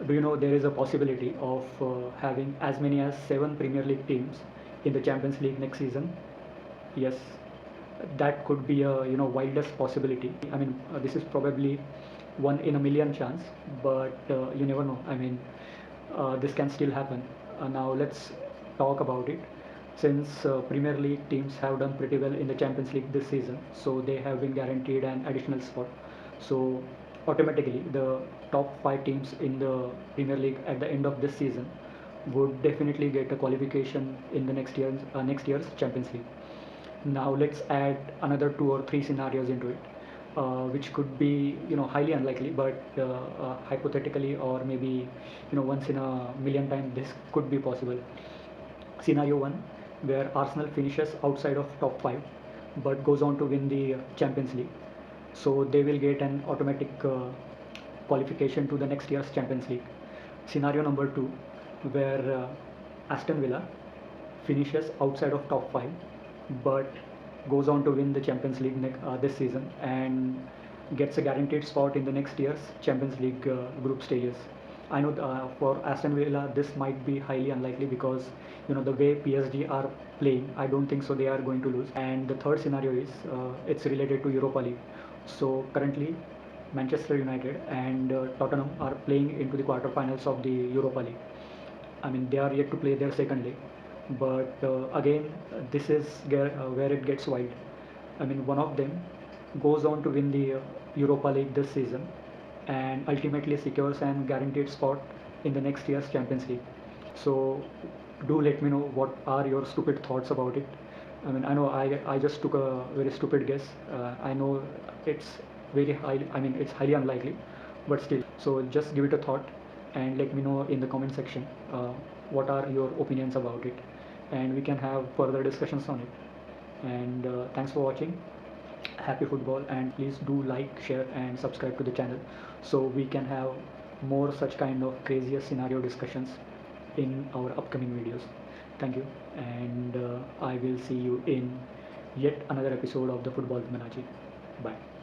Do you know there is a possibility of having as many as 7 Premier League teams in the Champions League next season? Yes, that could be a wildest possibility. I mean, this is probably one in a million chance, but you never know. I mean, this can still happen. Now let's talk about it. Since Premier League teams have done pretty well in the Champions League this season, so they have been guaranteed an additional spot. So automatically, the top 5 teams in the Premier League at the end of this season would definitely get a qualification in the next year's Champions League. Now let's add another 2 or 3 scenarios into it, which could be highly unlikely, but hypothetically or maybe once in a million times this could be possible. Scenario one, where Arsenal finishes outside of top 5, but goes on to win the Champions League, so they will get an automatic qualification to the next year's Champions League. Scenario number two, where Aston Villa finishes outside of top 5 but goes on to win the Champions League this season and gets a guaranteed spot in the next year's Champions League group stages. I know for Aston Villa this might be highly unlikely because the way PSG are playing, I don't think so they are going to lose. And the third scenario is it's related to Europa League. So currently Manchester United and Tottenham are playing into the quarterfinals of the Europa League. I mean, they are yet to play their second leg, but again, this is where it gets wild. I mean, one of them goes on to win the Europa League this season and ultimately secures an guaranteed spot in the next year's Champions League. So, do let me know what are your stupid thoughts about it. I mean, I know I just took a very stupid guess. I know it's very high. I mean, it's highly unlikely, but still. So just give it a thought and let me know in the comment section what are your opinions about it, and we can have further discussions on it. And thanks for watching. Happy football, and please do like, share and subscribe to the channel so we can have more such kind of craziest scenario discussions in our upcoming videos. Thank you, and I will see you in yet another episode of the Football Manager. Bye.